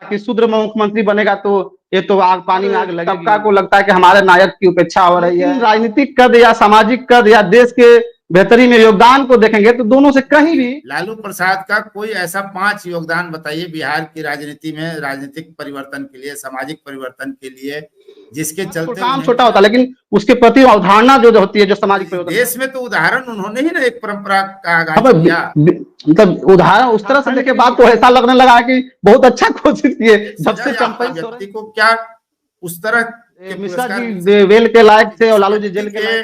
कि शूद्र मुख्यमंत्री बनेगा तो ये तो आग पानी में आग लगेगी। सबका को लगता है कि हमारे नायक की उपेक्षा हो रही है। राजनीतिक कद या सामाजिक कद या देश के बेहतरी में योगदान को देखेंगे तो दोनों से कहीं भी लालू प्रसाद का कोई ऐसा 5 योगदान बताइए बिहार की राजनीति में, राजनीतिक परिवर्तन के लिए, सामाजिक परिवर्तन के लिए, जिसके चलते काम छोटा होता है लेकिन उसके प्रति अवधारणा जो होती है जो सामाजिक परिवर्तन। देश में तो उदाहरण उन्होंने ही ना एक परंपरा का आगाज किया। मतलब उदाहरण उस तरह से देखे बात तो ऐसा लगने लगा कि बहुत अच्छा कोशिश किए। जब से चंपई व्यक्ति को क्या उस तरह मिश्रा जी वेल के लायक थे और लालू जी जेल के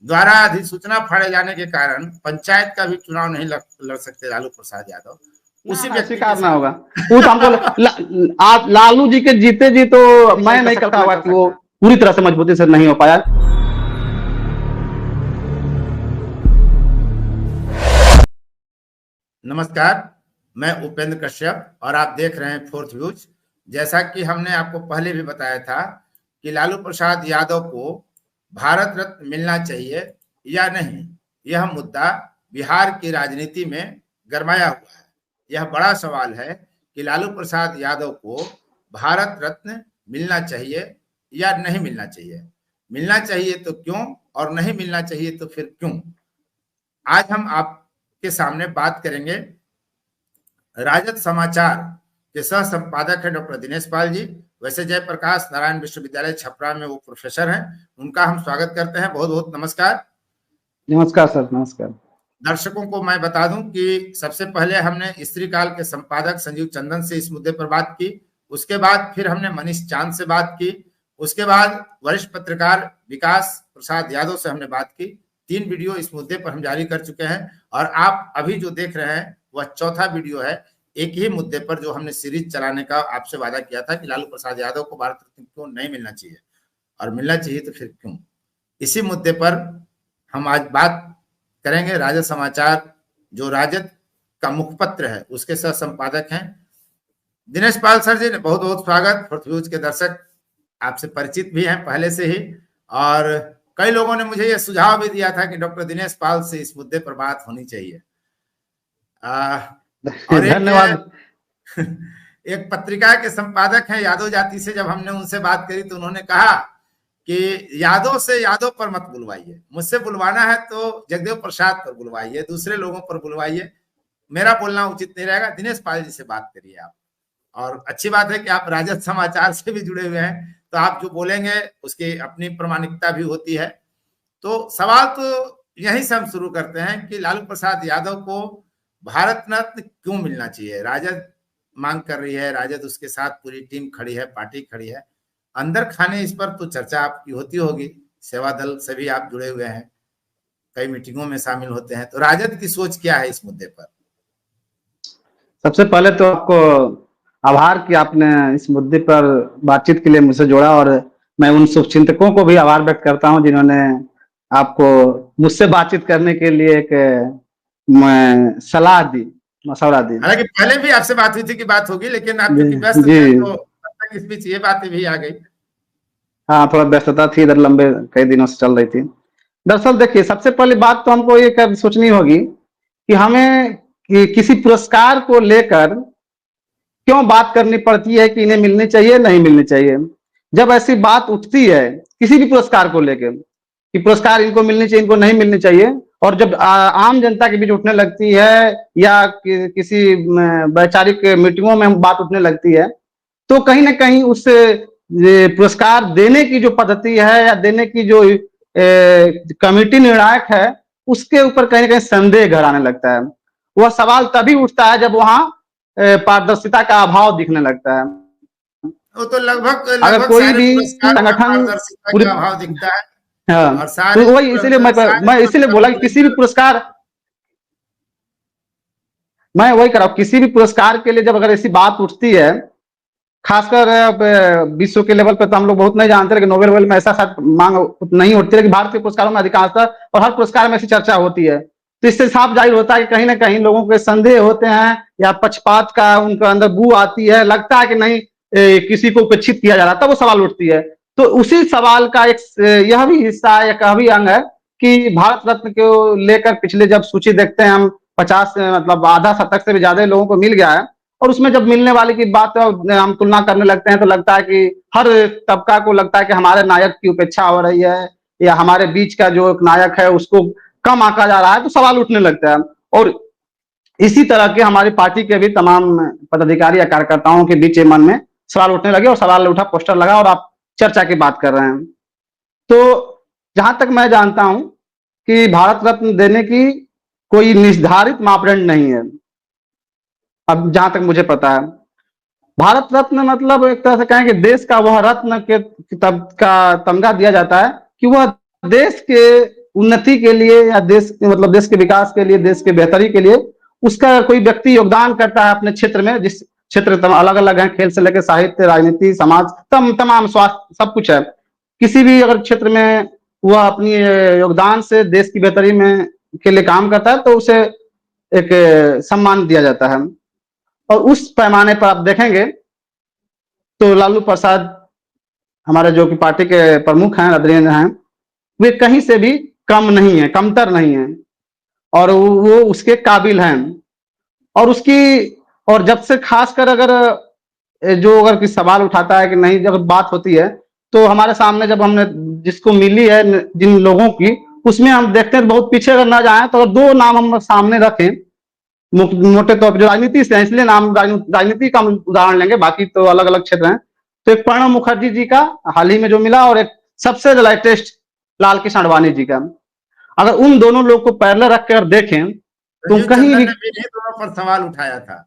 द्वारा अधिसूचना फाड़े जाने के कारण पंचायत का भी चुनाव नहीं लड़ सकते लालू प्रसाद यादव। उसी व्यक्ति का करना होगा वो तो हमको आज लालू जी के जीते जी तो मैं नहीं करता हुआ कि वो पूरी तरह से मजबूती से नहीं हो पाया। नमस्कार, मैं उपेंद्र कश्यप और आप देख रहे हैं फोर्थ व्यूज। जैसा कि हमने आपको पहले भी बताया था कि लालू प्रसाद यादव को भारत रत्न मिलना चाहिए या नहीं, यह मुद्दा बिहार की राजनीति में गरमाया हुआ है। यह बड़ा सवाल है कि लालू प्रसाद यादव को भारत रत्न मिलना चाहिए या नहीं मिलना चाहिए। मिलना चाहिए तो क्यों और नहीं मिलना चाहिए तो फिर क्यों। आज हम आपके सामने बात करेंगे। राजद समाचार के सह संपादक है डॉक्टर दिनेश पाल जी। वैसे जयप्रकाश नारायण विश्वविद्यालय छपरा में वो प्रोफेसर हैं, उनका हम स्वागत करते हैं। बहुत बहुत नमस्कार। नमस्कार सर। नमस्कार। दर्शकों को मैं बता दूं कि सबसे पहले हमने स्त्री काल के संपादक संजीव चंदन से इस मुद्दे पर बात की, उसके बाद फिर हमने मनीष चांद से बात की, उसके बाद वरिष्ठ पत्रकार विकास प्रसाद यादव से हमने बात की। 3 वीडियो इस मुद्दे पर हम जारी कर चुके हैं और आप अभी जो देख रहे हैं वह चौथा वीडियो है एक ही मुद्दे पर जो हमने सीरीज चलाने का आपसे वादा किया था कि लालू प्रसाद यादव को भारत रत्न क्यों नहीं मिलना चाहिए और मिलना चाहिए तो फिर क्यों। इसी मुद्दे पर हम आज बात करेंगे। राजद समाचार जो राजद का मुखपत्र है उसके सह संपादक हैं दिनेश पाल सर जी। बहुत बहुत स्वागत। फोर्थ व्यूज के दर्शक आपसे परिचित भी हैं पहले से ही और कई लोगों ने मुझे यह सुझाव भी दिया था कि डॉक्टर दिनेश पाल से इस मुद्दे पर बात होनी चाहिए। और धन्यवाद। एक पत्रिका के संपादक हैं यादव जाति से, जब हमने उनसे बात करी तो उन्होंने कहा कि यादव से यादव पर मत बुलवाइए, मुझसे बुलवाना है तो जगदेव प्रसाद पर बुलवाइए, दूसरे लोगों पर बुलवाइए, मेरा बोलना उचित नहीं रहेगा, दिनेश पाल जी से बात करिए आप। और अच्छी बात है कि आप राजद समाचार से भी जुड़े हुए हैं तो आप जो बोलेंगे उसकी अपनी प्रामाणिकता भी होती है। तो सवाल तो यहीं से हम शुरू करते हैं कि लालू प्रसाद यादव को भारत रत्न क्यों मिलना चाहिए। राजद मांग कर रही है, राजद उसके साथ पूरी टीम खड़ी है, पार्टी खड़ी है। अंदर खाने इस पर तो चर्चा आपकी होती होगी, सेवा दल से भी आप जुड़े हुए हैं, कई मीटिंगों में शामिल होते हैं, तो राजद की सोच क्या है इस मुद्दे पर। सबसे पहले तो आपको आभार कि आपने इस मुद्दे पर बातचीत के लिए मुझसे जोड़ा और मैं उन शुभचिंतकों को भी आभार व्यक्त करता हूं जिन्होंने आपको मुझसे बातचीत करने के लिए एक सलाह दी, मशवरा दी। हालांकि पहले भी आपसे बात हुई थी कि बात होगी, लेकिन आप क्योंकि व्यस्त थे तो इस बीच ये बातें भी आ गई। हाँ, थोड़ा व्यस्तता थी इधर, लंबे कई दिनों से चल रही थी। दरअसल देखिए, सबसे पहली बात तो हमको ये सोचनी होगी कि हमें किसी पुरस्कार को लेकर क्यों बात करनी पड़ती है कि इन्हें मिलनी चाहिए नहीं मिलनी चाहिए। जब ऐसी बात उठती है किसी भी पुरस्कार को लेकर कि पुरस्कार इनको मिलनी चाहिए इनको नहीं मिलनी चाहिए, और जब आम जनता के बीच उठने लगती है या किसी वैचारिक मीटिंगों में बात उठने लगती है तो कहीं ना कहीं उस पुरस्कार देने की जो पद्धति है या देने की जो कमेटी निर्णायक है उसके ऊपर कहीं ना कहीं संदेह घर आने लगता है। वह सवाल तभी उठता है जब वहां पारदर्शिता का अभाव दिखने लगता है। वो तो लगभग अगर कोई भी संगठन पूरी अभाव दिखता है। हाँ, तो वही इसीलिए मैं इसीलिए बोला कि किसी भी पुरस्कार, मैं वही कर रहा हूं, किसी भी पुरस्कार के लिए जब अगर ऐसी बात उठती है, खासकर विश्व के लेवल पे तो हम लोग बहुत नहीं जानते, लेकिन नोबेल वेल में ऐसा शायद मांग नहीं उठती, लेकिन भारतीय पुरस्कारों में अधिकांशतः और हर पुरस्कार में ऐसी चर्चा होती है, तो इससे साफ जाहिर होता है कि कहीं ना कहीं लोगों के संदेह होते हैं या पक्षपात का उनके अंदर बू आती है, लगता है कि नहीं किसी को उपेक्षित किया जा रहा, तब वो सवाल उठती है। तो उसी सवाल का एक यह भी हिस्सा है, यह भी अंग है कि भारत रत्न को लेकर पिछले जब सूची देखते हैं हम 50 मतलब आधा शतक से भी ज्यादा लोगों को मिल गया है और उसमें जब मिलने वाले की बात हम तुलना करने लगते हैं तो लगता है कि हर तबका को लगता है कि हमारे नायक की उपेक्षा हो रही है, या हमारे बीच का जो एक नायक है उसको कम आंका जा रहा है, तो सवाल उठने लगता है। और इसी तरह के हमारी पार्टी के भी तमाम पदाधिकारी या कार्यकर्ताओं के बीच मन में सवाल उठने लगे, और सवाल उठा, पोस्टर लगा, और आप चर्चा की बात कर रहे हैं। तो जहां तक मैं जानता हूं कि भारत रत्न देने की कोई निर्धारित मापदंड नहीं है, अब जहां तक मुझे पता है। भारत रत्न मतलब एक तरह से कहें कि देश का वह रत्न के तब का तमगा दिया जाता है कि वह देश के उन्नति के लिए, या देश मतलब देश के विकास के लिए, देश के बेहतरी के लिए उसका कोई व्यक्ति योगदान करता है अपने क्षेत्र में, जिस क्षेत्र अलग अलग है, खेल से लेकर साहित्य, राजनीति, समाज, तमाम स्वास्थ्य, सब कुछ है। किसी भी अगर क्षेत्र में वह अपनी योगदान से देश की बेहतरी में के लिए काम करता है तो उसे एक सम्मान दिया जाता है। और उस पैमाने पर आप देखेंगे तो लालू प्रसाद हमारे जो कि पार्टी के प्रमुख हैं, अग्रणी हैं, वे कहीं से भी कम नहीं है, कमतर नहीं है, और वो उसके काबिल हैं। और उसकी, और जब से खासकर अगर जो अगर किसी सवाल उठाता है कि नहीं, जब बात होती है तो हमारे सामने जब हमने जिसको मिली है जिन लोगों की, उसमें हम देखते हैं बहुत पीछे अगर ना जाए तो दो नाम हम सामने रखें मोटे तौर पर जो राजनीति से है, इसलिए नाम राजनीति का हम उदाहरण लेंगे, बाकी तो अलग अलग क्षेत्र हैं। तो एक प्रणब मुखर्जी जी का हाल ही में जो मिला, और एक सबसे लेटेस्ट लाल कृष्ण आडवाणी जी का, अगर उन दोनों लोग को पैरेलल रख कर देखें तो कहीं भी दोनों पर सवाल उठाया था,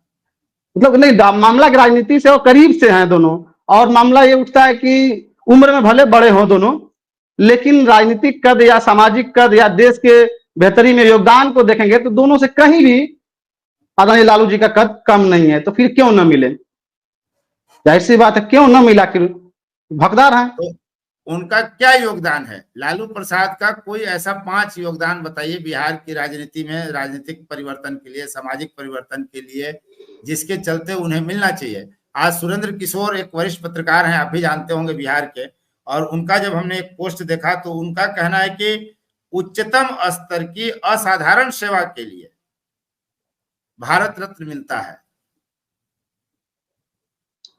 मतलब नहीं, मामला की राजनीति से और करीब से हैं दोनों। और मामला ये उठता है कि उम्र में भले बड़े हों दोनों, लेकिन राजनीतिक कद या सामाजिक कद या देश के बेहतरी में योगदान को देखेंगे तो दोनों से कहीं भी आदरणीय लालू जी का कद कम नहीं है। तो फिर क्यों न मिले, जाहिर सी बात है, क्यों न मिला, कि हकदार हैं। तो उनका क्या योगदान है? लालू प्रसाद का कोई ऐसा 5 योगदान बताइए बिहार की राजनीति में, राजनीतिक परिवर्तन के लिए, सामाजिक परिवर्तन के लिए, जिसके चलते उन्हें मिलना चाहिए। आज सुरेंद्र किशोर एक वरिष्ठ पत्रकार हैं, आप भी जानते होंगे बिहार के, और उनका जब हमने एक पोस्ट देखा तो उनका कहना है कि उच्चतम स्तर की असाधारण सेवा के लिए भारत रत्न मिलता है।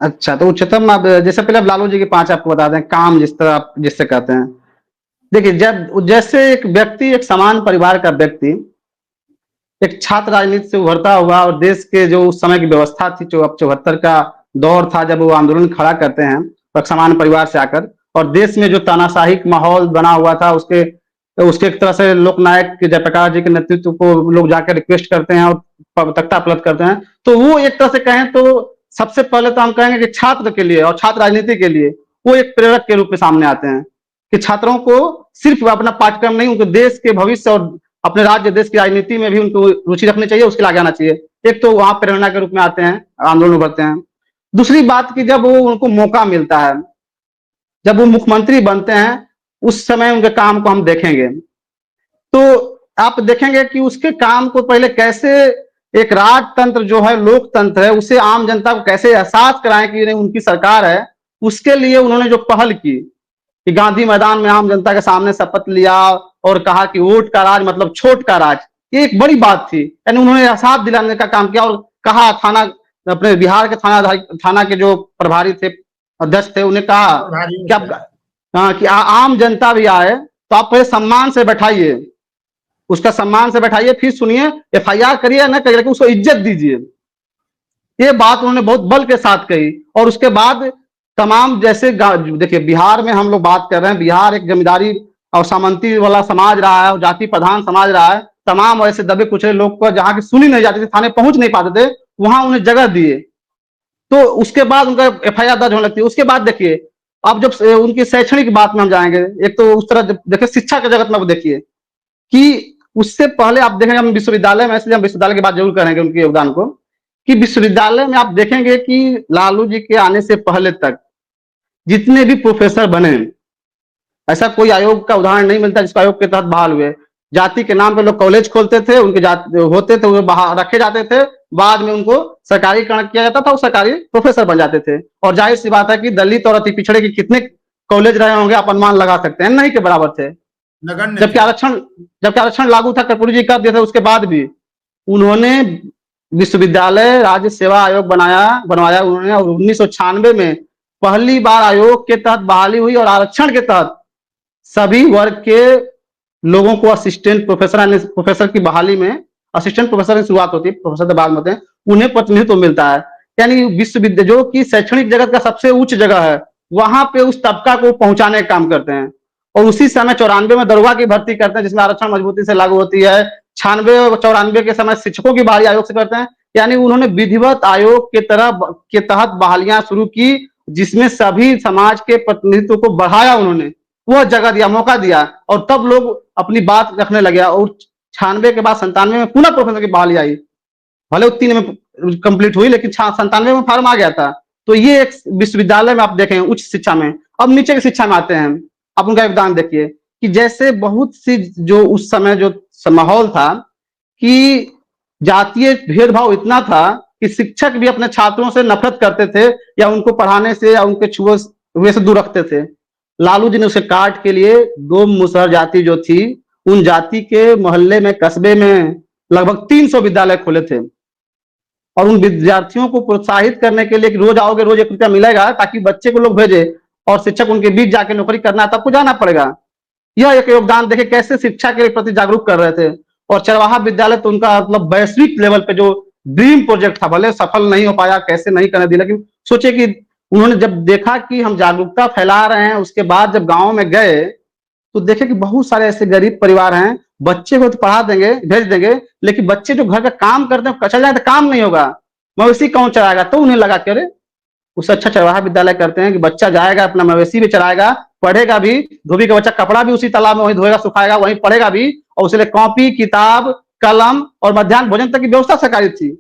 अच्छा, तो उच्चतम, आप जैसे पहले आप लालू जी के 5 आपको बता दें काम, जिस तरह आप जिससे कहते हैं। देखिए, जब जैसे एक व्यक्ति, एक समान परिवार का व्यक्ति, एक छात्र राजनीति से उभरता हुआ, और देश के जो उस समय की व्यवस्था थी, जो अब 74 का दौर था, जब वो आंदोलन खड़ा करते हैं एक समान परिवार से आकर, और देश में जो तानाशाही माहौल बना हुआ था, उसके उसके एक तरह से लोकनायक जयप्रकाश जी के नेतृत्व को लोग जाकर रिक्वेस्ट करते हैं और तख्ता पलट करते हैं। तो वो एक तरह से कहें तो सबसे पहले तो हम कहेंगे कि छात्र के लिए और छात्र राजनीति के लिए वो एक प्रेरक के रूप में सामने आते हैं, कि छात्रों को सिर्फ अपना पाठ्यक्रम नहीं, उनको देश के भविष्य और अपने राज्य देश की राजनीति में भी उनको रुचि रखनी चाहिए, उसके लिए आगे आना चाहिए। एक तो वहां प्रेरणा के रूप में आते हैं, आंदोलन उभरते हैं। दूसरी बात कि जब वो उनको मौका मिलता है, जब वो मुख्यमंत्री बनते हैं, उस समय उनके काम को हम देखेंगे तो आप देखेंगे कि उसके काम को पहले कैसे एक राजतंत्र जो है, लोकतंत्र है, उसे आम जनता को कैसे एहसास कराएं कि उनकी सरकार है। उसके लिए उन्होंने जो पहल की कि गांधी मैदान में आम जनता के सामने शपथ लिया और कहा कि वोट का राज मतलब छोट का राज, ये एक बड़ी बात थी। यानी उन्होंने एहसास दिलाने का काम किया, और कहा थाना, अपने बिहार के थाना के जो प्रभारी थे, अध्यक्ष थे, उन्हें कहा कि आप, हाँ, कि आम जनता भी आए तो आप पहले सम्मान से बैठाइए, उसका सम्मान से बैठाइए, फिर सुनिए, एफआईआर करिए ना करिए, उसको इज्जत दीजिए। ये बात उन्होंने बहुत बल के साथ कही। और उसके बाद तमाम, जैसे देखिए बिहार में हम लोग बात कर रहे हैं, बिहार एक जमींदारी और सामंती वाला समाज रहा है और जाति प्रधान समाज रहा है। तमाम ऐसे दबे कुचले लोग को जहां की सुनी नहीं जाती थी, थाने पहुंच नहीं पाते थे, वहां उन्हें जगह दिए। तो उसके बाद उनका एफआईआर दर्ज होने लगती है। उसके बाद देखिए, अब जब उनकी शैक्षणिक बात में हम जाएंगे, एक तो उस तरह देखिए शिक्षा के जगत में देखिए कि उससे पहले आप देखेंगे, हम विश्वविद्यालय में, इसलिए हम विश्वविद्यालय की बात जरूर करेंगे उनके योगदान को, कि विश्वविद्यालय में आप देखेंगे कि लालू जी के आने से पहले तक जितने भी प्रोफेसर बने, ऐसा कोई आयोग का उदाहरण नहीं मिलता जिसको आयोग के तहत बहाल हुए। जाति के नाम पे लोग कॉलेज खोलते थे, उनके जाति होते थे, वो बाहर रखे जाते थे, बाद में उनको सरकारीकरण किया जाता था, वो सरकारी प्रोफेसर बन जाते थे। और जाहिर सी बात है कि दलित और अति पिछड़े के कितने कॉलेज रहे होंगे, आप अनुमान लगा सकते हैं, नहीं के बराबर थे। जबकि आरक्षण लागू था, कर्पूरी जी कर दिया था, उसके बाद भी उन्होंने विश्वविद्यालय राज्य सेवा आयोग बनवाया उन्होंने, और 1996 में पहली बार आयोग के तहत बहाली हुई और आरक्षण के तहत सभी वर्ग के लोगों को असिस्टेंट प्रोफेसर प्रोफेसर की बहाली में असिस्टेंट प्रोफेसर की शुरुआत होती है, प्रोफेसर के बाद में होते हैं, उन्हें प्रतिनिधित्व मिलता है। यानी विश्वविद्यालय जो कि शैक्षणिक जगत का सबसे उच्च जगह है, वहां पे उस तबका को पहुंचाने का काम करते हैं। और उसी समय 94 में दरोगा की भर्ती करते हैं, जिसमें आरक्षण मजबूती से लागू होती है। 96 और 94 के समय शिक्षकों की बहाली आयोग से करते हैं। यानी उन्होंने विधिवत आयोग के तहत बहालियां शुरू की, जिसमें सभी समाज के प्रतिनिधित्व को बढ़ाया उन्होंने, वह जगह दिया, मौका दिया, और तब लोग अपनी बात रखने लगे। और 96 के बाद 97 में पुनः प्रोफेसर की बहाली आई, भले 3 में कंप्लीट हुई, लेकिन 97 में फॉर्म आ गया था। तो ये एक विश्वविद्यालय में आप देखें, उच्च शिक्षा में। अब नीचे की शिक्षा में आते हैं, आप उनका योगदान देखिए कि जैसे बहुत सी जो उस समय जो माहौल था कि जातीय भेदभाव इतना था कि शिक्षक भी अपने छात्रों से नफरत करते थे, या उनको पढ़ाने से या उनके छुए से दूर रखते थे। लालू जी ने उसे काट के लिए दो मुसहर जाति जो थी, उन जाति के मोहल्ले में, कस्बे में लगभग 300 विद्यालय खोले थे। और उन विद्यार्थियों को प्रोत्साहित करने के लिए कि रोज आओगे, रोज 1 रुपया मिलेगा, ताकि बच्चे को लोग भेजे, और शिक्षक उनके बीच जाके नौकरी करना है, तब आपको जाना पड़ेगा। यह एक योगदान देखे कैसे शिक्षा के प्रति जागरूक कर रहे थे। और चरवाहा विद्यालय तो उनका मतलब वैश्विक लेवल पे जो ड्रीम प्रोजेक्ट था, भले सफल नहीं हो पाया, कैसे नहीं करने दिया, लेकिन सोचे कि उन्होंने जब देखा कि हम जागरूकता फैला रहे हैं, उसके बाद जब गांव में गए तो देखे कि बहुत सारे ऐसे गरीब परिवार हैं, बच्चे को तो पढ़ा देंगे, भेज देंगे, लेकिन बच्चे जो घर का काम करते हैं, चल जाए तो काम नहीं होगा, मवेशी कौन चराएगा। तो उन्हें लगा कि अरे उससे अच्छा चरवाहा विद्यालय करते हैं कि बच्चा जाएगा, अपना मवेशी भी चराएगा, पढ़ेगा भी, धोबी का बच्चा कपड़ा भी उसी तालाब में वहीं धोएगा, सुखाएगा, वहीं पढ़ेगा भी, और उसके लिए कॉपी, किताब, कलम और मध्याह्न भोजन तक की व्यवस्था सरकारी थी।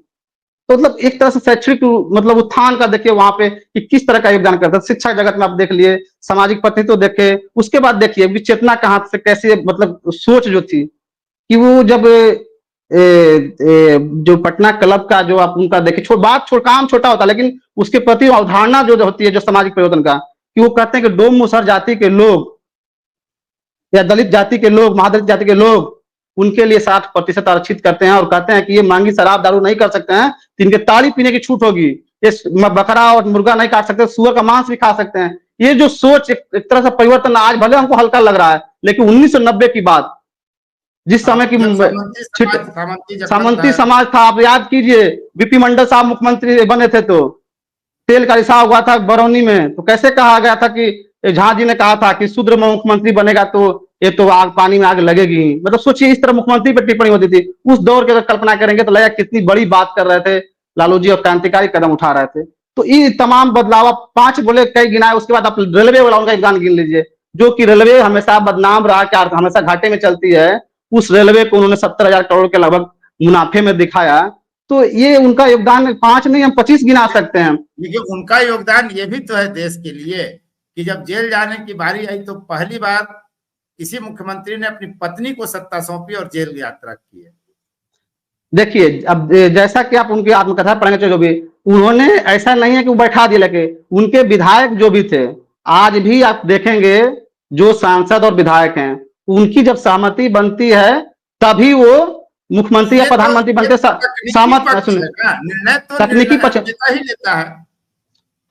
तो मतलब एक तरह से शैक्षणिक मतलब उत्थान का देखिए वहां पे कि किस तरह का योगदान करता है। शिक्षा जगत में आप देख लिए, सामाजिक प्रतिनिधित्व तो देखे, उसके बाद देखिए चेतना कहाँ से कैसे, मतलब सोच जो थी कि वो जब जो पटना क्लब का जो आप उनका देखिए, काम छोटा होता है, लेकिन उसके प्रति अवधारणा जो होती है, जो सामाजिक परिवर्तन का, कि वो कहते हैं कि डोम मुसहर जाति के लोग या दलित जाति के लोग, महादलित जाति के लोग, उनके लिए 60% आरक्षित करते हैं, और कहते हैं कि ये मांगी शराब दारू नहीं कर सकते हैं, तो इनके ताड़ी पीने की छूट होगी, ये बकरा और मुर्गा नहीं काट सकते, सुअर का मांस भी खा सकते हैं। ये जो सोच एक तरह से परिवर्तन आज भले हमको हल्का लग रहा है, लेकिन 1990 की बात, जिस समय की सामंती समाज था, आप याद कीजिए, बीपी मंडल साहब मुख्यमंत्री बने थे तो तेल का रिसाव हुआ था बरौनी में, तो कैसे कहा गया था कि झा जी ने कहा था कि शूद्र मुख्यमंत्री बनेगा तो ये तो आग, पानी में आग लगेगी। मतलब सोचिए इस तरह मुख्यमंत्री पर टिप्पणी होती थी। उस दौर की अगर कल्पना करेंगे तो लगेगा कितनी बड़ी बात कर रहे थे लालू जी, और क्रांतिकारी कदम उठा रहे थे। तो ये तमाम बदलाव 5 बोले, कई गिनाए, उसके बाद आप रेलवे वाला उनका योगदान गिन लीजिए, जो कि रेलवे हमेशा बदनाम रहा, क्या हमेशा घाटे में चलती है, उस रेलवे को उन्होंने 70,000 करोड़ के लगभग मुनाफे में दिखाया। तो ये उनका योगदान 5 नहीं, हम 25 गिना सकते हैं। देखिए उनका योगदान ये भी तो है देश के लिए कि जब जेल जाने की बारी आई तो पहली बार किसी मुख्यमंत्री ने अपनी पत्नी को सत्ता सौंपी और जेल यात्रा की है। देखिए अब जैसा कि आप उनकी आत्मकथा पढ़ेंगे, जो भी उन्होंने, ऐसा नहीं है कि वो बैठा दिए, लेके उनके विधायक जो भी थे, आज भी आप देखेंगे जो सांसद और विधायक हैं, उनकी जब सहमति बनती है तभी वो मुख्यमंत्री या प्रधानमंत्री बनते। सहमत निर्णय तो तकनीकी पक्ष ही लेता है।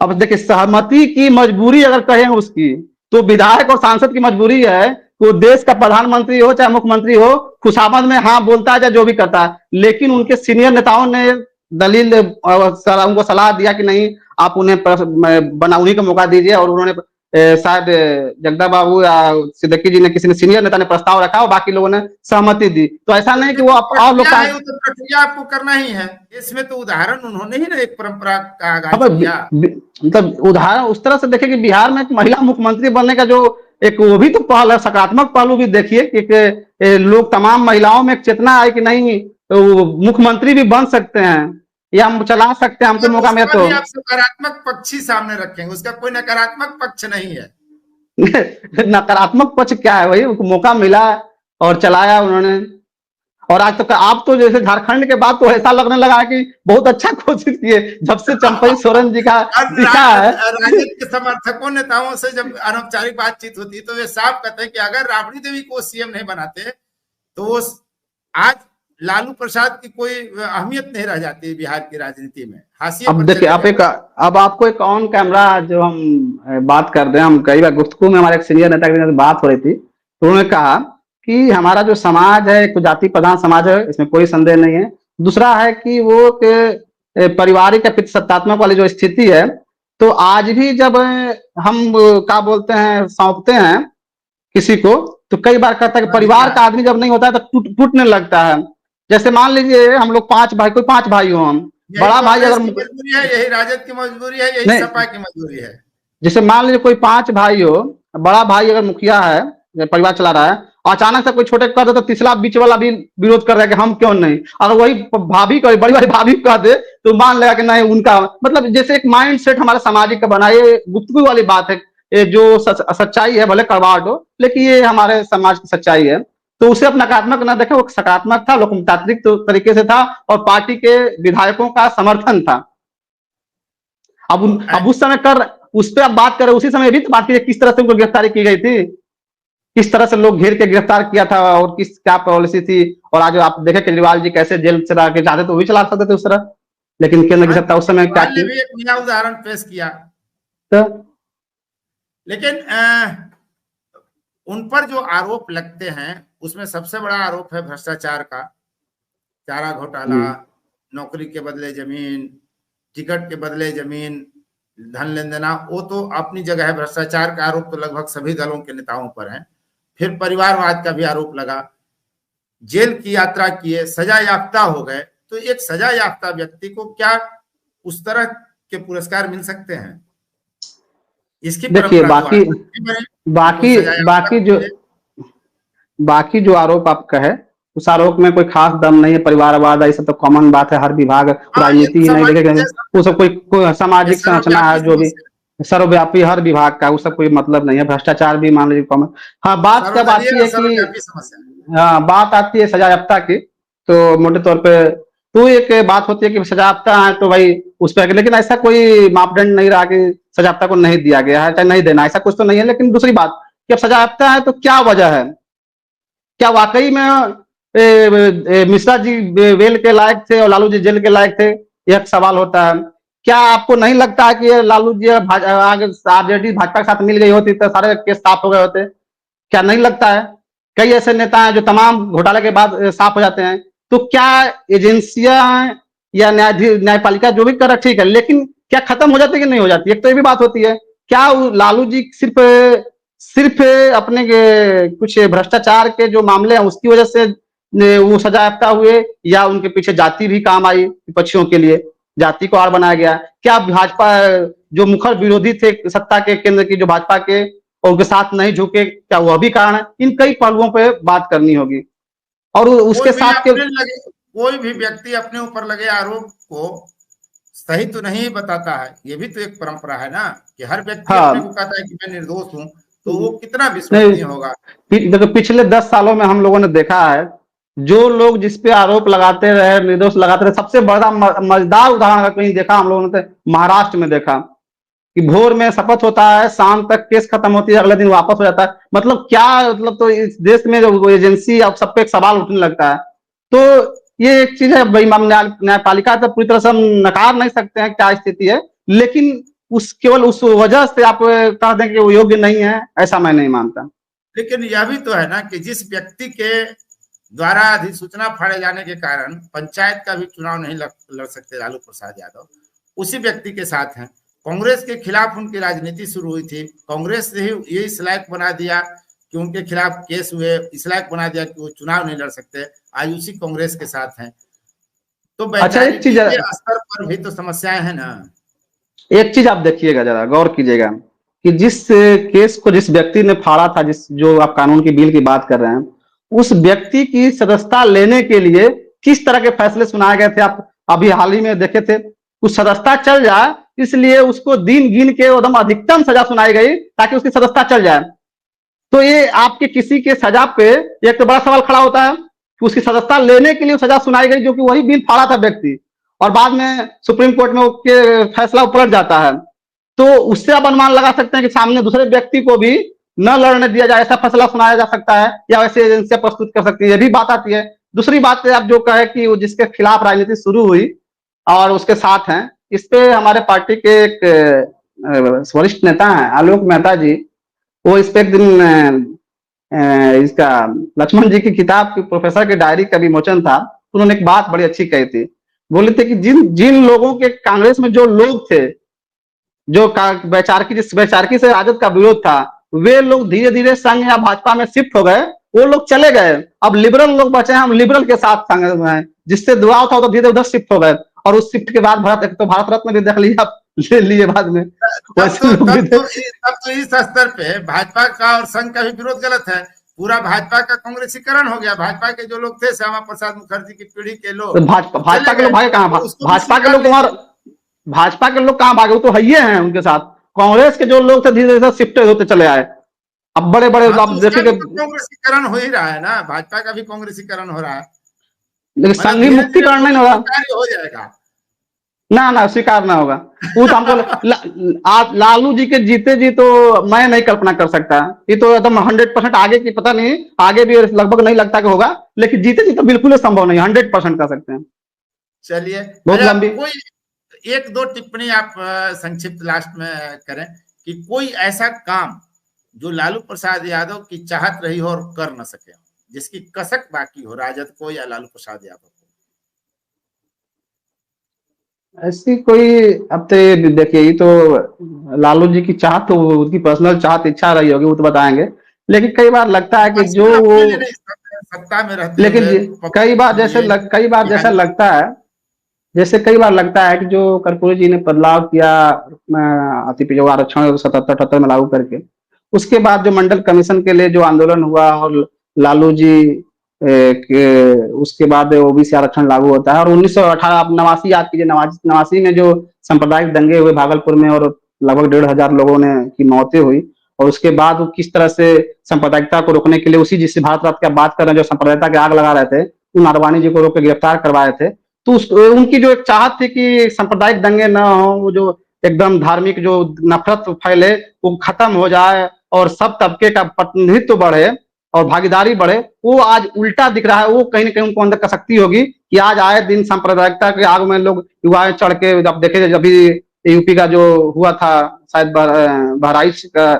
अब देखिए सहमति की मजबूरी अगर कहें उसकी, तो विधायक और सांसद की मजबूरी है, वो देश का प्रधानमंत्री हो चाहे मुख्यमंत्री हो, खुशामद में हाँ बोलता है, चाहे जो भी करता है। लेकिन उनके सीनियर नेताओं ने दलील उनको सलाह दिया कि नहीं, आप उन्हें बना उन्हीं को मौका दीजिए, और उन्होंने शायद जगदा बाबू या सिद्दीकी जी ने, किसी ने सीनियर नेता ने प्रस्ताव रखा और बाकी लोगों ने सहमति दी। तो ऐसा नहीं कि वो और लोग प्रक्रिया आपको करना ही है। इसमें तो उदाहरण उन्होंने ही ना एक परंपरा का आगाज किया। मतलब उदाहरण उस तरह से देखे कि बिहार में एक महिला मुख्यमंत्री बनने का जो एक वो भी तो पहल है, सकारात्मक पहलू भी देखिए कि लोग, तमाम महिलाओं में एक चेतना है कि नहीं, तो मुख्यमंत्री भी बन सकते हैं या हम चला सकते हैं, हमको मौका मिले तो। आप सकारात्मक पक्ष ही सामने रखेंगे, उसका कोई नकारात्मक पक्ष नहीं है। नकारात्मक पक्ष क्या है, वही उनको मौका मिला और चलाया उन्होंने। और आज तक आप तो जैसे झारखंड के बाद तो ऐसा लगने लगा है कि बहुत अच्छा कोशिश किए, जब से चंपई सोरेन जी का दिखा है। राजद के समर्थकों नेताओं से जब अनौपचारिक बातचीत होती तो वे साफ कहते हैं कि अगर राबड़ी देवी को सीएम नहीं बनाते तो वो आज लालू प्रसाद की कोई अहमियत नहीं रह जाती बिहार की राजनीति में, हाशिए अब पर देखिए, चले आप एक, जाते। अब आपको एक ऑन कैमरा जो हम बात कर रहे हैं, हम कई बार गुफ्तगू में हमारे एक सीनियर नेता के साथ बात हो रही थी, तो उन्होंने कहा कि हमारा जो समाज है एक जाति प्रधान समाज है, इसमें कोई संदेह नहीं है। दूसरा है कि वो पारिवारिक या पितृसत्तात्मक वाली जो स्थिति है, तो आज भी जब हम क्या बोलते हैं सौंपते हैं किसी को, तो कई बार कहता है कि परिवार का अधिकार, आदमी जब नहीं होता है तो टूटने लगता है। जैसे मान लीजिए हम लोग 5 भाई, कोई 5 भाई हो हम, यही बड़ा भाई कांग्रेस अगर की मजबूरी है, यही राजद की मजबूरी है, यही नहीं, सपा की मजबूरी है। जैसे मान लीजिए कोई 5 भाई हो, बड़ा भाई अगर मुखिया है या परिवार चला रहा है, अचानक से कोई छोटे कर दे तो तीसरा बीच वाला भी विरोध कर रहा है कि हम क्यों नहीं। अगर वही भाभी को, बड़ी वाली भाभी कह दे तो मान लेगा कि नहीं उनका, मतलब जैसे एक माइंड सेट हमारे सामाजिक का बना, ये गुफ्तगू वाली बात है। ये जो सच्चाई है भले कड़वाहट हो, लेकिन ये हमारे समाज की सच्चाई है। तो उसे अपना नकारात्मक न देखे, वो सकारात्मक था, लोकतांत्रिक तरीके से था और पार्टी के विधायकों का समर्थन था। तो अब उस समय कर, उस पर आप बात करें, उसी समय भी तो बात की किस तरह से उनको गिरफ्तारी की गई थी, किस तरह से लोग घेर के गिरफ्तार किया था और किस क्या पॉलिसी थी। और आज आप देखे केजरीवाल जी कैसे जेल चला के चाहते तो वही चला सकते थे उस तरह, लेकिन केंद्र की सत्ता उस समय क्या केजरीवाल ने की। भी एक नया उदाहरण पेश किया, तो लेकिन उन पर जो आरोप लगते हैं उसमें सबसे बड़ा आरोप है भ्रष्टाचार का, चारा घोटाला, नौकरी के बदले जमीन, टिकट के बदले जमीन, धन लेन देना, वो तो अपनी जगह है। भ्रष्टाचार का आरोप तो लगभग सभी दलों के नेताओं पर है। फिर परिवारवाद का भी आरोप लगा, जेल की यात्रा किए, सजा याफ्ता हो गए। तो एक सजा याफ्ता व्यक्ति को क्या उस तरह के पुरस्कार मिल सकते हैं? इसकी देखिए, परंपरा तो आज तक नहीं बनी, कोई बाकी सजा याफ्ता बाकी को जो मिले। बाकी जो आरोप आप कहे, उस आरोप में कोई खास दम नहीं है। परिवारवाद ऐसा तो कॉमन बात है, हर विभाग हाँ, ये राजनीति तो ही नहीं सामाजिक देखेगा, जैसा, वो सब कोई ये सामाजिक संरचना सर्वव्यापी है जो भी समस्या, सर्वव्यापी हर विभाग का, उसका कोई मतलब नहीं है। भ्रष्टाचार भी मान लीजिए कॉमन। हाँ, बात जब सर्वदलीय आती और है कि, सर्वव्यापी समस्या। हाँ, बात आती है सजा याफ्ता की, तो मोटे तौर पे तो एक बात होती है कि सजा याफ्ता है तो भाई उस पर, लेकिन ऐसा कोई मापदंड नहीं रहा कि सजा याफ्ता को नहीं दिया गया है चाहे नहीं देना, ऐसा कुछ तो नहीं है। लेकिन दूसरी बात कि अब सजा याफ्ता है तो क्या वजह है, क्या वाकई में मिश्रा जी वेल के लायक थे और लालू जी जेल के लायक थे, यह एक सवाल होता है। क्या आपको नहीं लगता है कि ये लालू जी आगे आरजेडी भाजपा के साथ मिल गई होती तो सारे केस साफ हो गए होते? क्या नहीं लगता है? कई ऐसे नेता हैं जो तमाम घोटाले के बाद साफ हो जाते हैं। तो क्या एजेंसियां या न्यायपालिका जो भी कर रहा ठीक है, लेकिन क्या खत्म हो जाती है कि नहीं हो जाती? एक तो ये भी बात होती है, क्या लालू जी सिर्फ सिर्फ अपने कुछ भ्रष्टाचार के जो मामले हैं उसकी वजह से वो सजा याफ्ता हुए, या उनके पीछे जाति भी काम आई, विपक्षियों के लिए जाति को आड़ बनाया गया? क्या भाजपा जो मुखर विरोधी थे सत्ता के केंद्र की, जो भाजपा के और उनके साथ नहीं झुके, क्या वह भी कारण है? इन कई पहलुओं पे बात करनी होगी। और उसके साथ के कोई भी व्यक्ति अपने ऊपर लगे आरोप को सही तो नहीं बताता है। ये भी तो एक परंपरा है ना कि हर व्यक्ति अपने को हाँ, कहता है कि मैं निर्दोष हूं, तो वो कितना नहीं, विश्वसनीय होगा? देखो पिछले 10 सालों में हम लोगों ने देखा है, जो लोग जिस पे आरोप लगाते रहे, निर्दोष लगाते रहे, सबसे बड़ा मजेदार उदाहरण अगर कहीं देखा हम लोगों ने तो महाराष्ट्र में देखा कि भोर में शपथ होता है, शाम तक केस खत्म होती है, अगले दिन वापस हो जाता है। मतलब क्या, मतलब तो इस देश में जो एजेंसी अब सब पे एक सवाल उठने लगता है। तो ये एक चीज है भाई, न्यायपालिका तो पूरी तरह से हम नकार नहीं सकते हैं क्या स्थिति है, लेकिन उस केवल उस वजह से आप कह दें कि वो योग्य नहीं है, ऐसा मैं नहीं मानता। लेकिन यह भी तो है ना कि जिस व्यक्ति के द्वारा अधिसूचना फाड़े जाने के कारण पंचायत का भी चुनाव नहीं लड़ सकते लालू प्रसाद यादव, उसी व्यक्ति के साथ हैं। कांग्रेस के खिलाफ उनकी राजनीति शुरू हुई थी, कांग्रेस ने ही ये इस लायक बना दिया कि उनके खिलाफ केस हुए, इस लायक बना दिया कि वो चुनाव नहीं लड़ सकते। आज उसी कांग्रेस के साथ हैं। तो अच्छा, एक वैचारिक चीज, के स्तर पर भी तो समस्याएं हैं ना। एक चीज आप देखिएगा, जरा गौर कीजिएगा कि जिस केस को जिस व्यक्ति ने फाड़ा था, जिस जो आप कानून की बिल की बात कर रहे हैं, उस व्यक्ति की सदस्यता लेने के लिए किस तरह के फैसले सुनाए गए थे, आप अभी हाल ही में देखे थे। उस सदस्यता चल जाए इसलिए उसको दिन गिन के एकदम अधिकतम सजा सुनाई गई ताकि उसकी सदस्यता चल जाए। तो ये आपके किसी के सजा पे एक तो बड़ा सवाल खड़ा होता है कि उसकी सदस्यता लेने के लिए सजा सुनाई गई, जो कि वही बिल फाड़ा था व्यक्ति, और बाद में सुप्रीम कोर्ट में उसके फैसला उपलट जाता है। तो उससे आप अनुमान लगा सकते हैं कि सामने दूसरे व्यक्ति को भी न लड़ने दिया जाए, ऐसा फैसला सुनाया जा सकता है, या वैसे एजेंसियां प्रस्तुत कर सकती है। ये भी बात आती है। दूसरी बात आप जो कहे कि वो जिसके खिलाफ राजनीति शुरू हुई और उसके साथ हैं, इस पे हमारे पार्टी के एक वरिष्ठ नेता हैं आलोक मेहता जी, वो इस पे एक दिन इसका लक्ष्मण जी की किताब की प्रोफेसर की डायरी का विमोचन था, उन्होंने एक बात बड़ी अच्छी कही थी। बोले थे कि जिन जिन लोगों के कांग्रेस में जो लोग थे, जो वैचारिकी जिस वैचारिकी से राजद का विरोध था, वे लोग धीरे धीरे संघ या भाजपा में शिफ्ट हो गए, वो लोग चले गए। अब लिबरल लोग बचे हैं, हम लिबरल के साथ संघ में हैं, जिससे दुआव था तो धीरे उधर शिफ्ट हो गए। और उस शिफ्ट के बाद भारत रत्न भी देख लिया, ले लिए बाद में। तब तो इस स्तर पे भाजपा का और संघ का भी विरोध गलत है। पूरा भाजपा का कांग्रेसीकरण हो गया। भाजपा के जो लोग थे, श्यामा प्रसाद मुखर्जी की पीढ़ी के लोग, तो भाजपा के लोग भागे कहाँ? भाजपा के लोग तुम्हारे भाजपा के लोग कहाँ भागे? वो तो है हैं उनके साथ। कांग्रेस के जो लोग थे धीरे धीरे शिफ्ट होते चले आए। अब बड़े बड़े कांग्रेसीकरण हो ही रहा है ना, भाजपा का भी कांग्रेसीकरण हो रहा है, लेकिन संघी मुक्तिकरण नहीं होगा, हो जाएगा ना स्वीकार ना होगा। वो तो हमको लालू जी के जीते जी तो मैं नहीं कल्पना कर सकता। ये तो एकदम 100% आगे की पता नहीं, आगे भी लगभग नहीं लगता कि होगा, लेकिन जीते जी तो बिल्कुल संभव नहीं, 100% कर सकते हैं। चलिए, बहुत लंबी कोई एक दो टिप्पणी आप संक्षिप्त लास्ट में करें कि कोई ऐसा काम जो लालू प्रसाद यादव की चाहत रही हो और कर न सके, जिसकी कसक बाकी हो राजद को या लालू प्रसाद यादव को। ऐसी कोई, अब तो देखिए, ये तो लालू जी की चाहत, तो उनकी पर्सनल चाहत इच्छा रही होगी, वो तो बताएंगे। लेकिन कई बार लगता है कि जो वो सत्ता में रहते, लेकिन कई बार जैसा लगता है, जैसे कई बार लगता है कि जो कर्पूरी जी ने बदलाव किया जो आरक्षण 77-78 में लागू करके, उसके बाद जो मंडल कमीशन के लिए जो आंदोलन हुआ और लालू जी उसके बाद ओबीसी आरक्षण लागू होता है। और 1918 आप नवासी याद कीजिए, नवासी में जो सांप्रदायिक दंगे हुए भागलपुर में और लगभग 1,500 लोगों ने की मौतें हुई, और उसके बाद वो किस तरह से सांप्रदायिकता को रोकने के लिए उसी जिससे भारत रत्न की बात कर रहे हैं, जो सांप्रदायिकता की आग लगा रहे थे, उन आडवाणी जी को रोक के गिरफ्तार करवाए थे। तो उनकी जो एक चाहत थी कि सांप्रदायिक दंगे न हो, वो जो एकदम धार्मिक जो नफरत फैले वो खत्म हो जाए और सब तबके का प्रतिनिधित्व बढ़े और भागीदारी बढ़े, वो आज उल्टा दिख रहा है। वो कहीं ना कहीं उनको अंदर कसकती होगी कि आज आए दिन सांप्रदायिकता के आग में लोग युवाएं चढ़ के, अब देखे अभी यूपी का जो हुआ था, शायद बहराइच का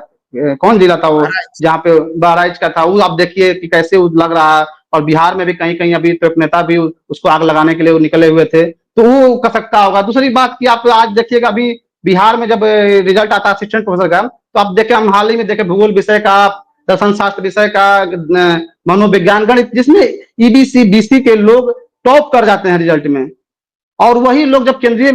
कौन जिला था वो, जहाँ पे बहराइच का था, वो आप देखिए कि कैसे लग रहा है। और बिहार में भी कहीं कहीं अभी तो एक नेता भी उसको आग लगाने के लिए वो निकले हुए थे, तो वो कसकता होगा। दूसरी बात की आप आज देखिएगा, अभी बिहार में जब रिजल्ट आता है असिस्टेंट प्रोफेसर का, तो आप देखे, हम हाल ही में देखे भूगोल विषय का, दर्शन शास्त्र विषय का, मनोविज्ञान, गणित, जिसमें ईबीसी बीसी के लोग टॉप कर जाते हैं रिजल्ट में। और वही लोग जब केंद्रीय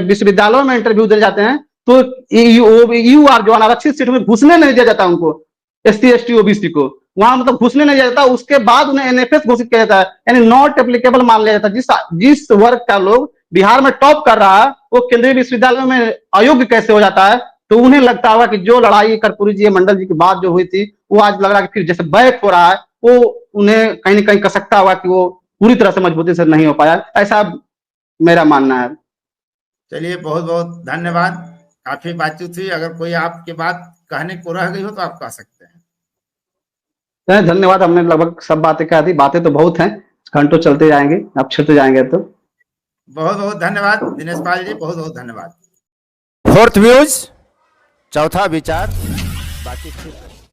विश्वविद्यालयों में इंटरव्यू देने जाते हैं तो यूआर जो अनारक्षित सीट में घुसने नहीं दिया जाता उनको, एससी एसटी ओबीसी को वहां मतलब घुसने नहीं दिया जाता। उसके बाद उन्हें एनएफएस घोषित किया जाता है, यानी नॉट एप्लीकेबल मान लिया जाता है। जिस वर्ग का लोग बिहार में टॉप कर रहा है वो केंद्रीय विश्वविद्यालयों में अयोग्य कैसे हो जाता है। तो उन्हें लगता होगा कि जो लड़ाई कर्पूरी जी मंडल जी की बात जो हुई थी, वो आज लग रहा है कि फिर जैसे बैक हो रहा है, वो उन्हें कहीं ना कहीं कसकता होगा कि वो पूरी तरह से मजबूती से नहीं हो पाया, ऐसा मेरा मानना है। चलिए, बहुत बहुत धन्यवाद, काफी बातचीत हुई। अगर कोई आपके बात कहने को रह गई हो तो आप कह सकते हैं। धन्यवाद, हमने लगभग सब बातें कह दी। बातें तो बहुत हैं, घंटों चलते जाएंगे, अब छिड़ते जाएंगे। तो बहुत बहुत धन्यवाद दिनेश पाल जी, बहुत बहुत धन्यवाद। फोर्थ व्यूज, चौथा विचार, बाकी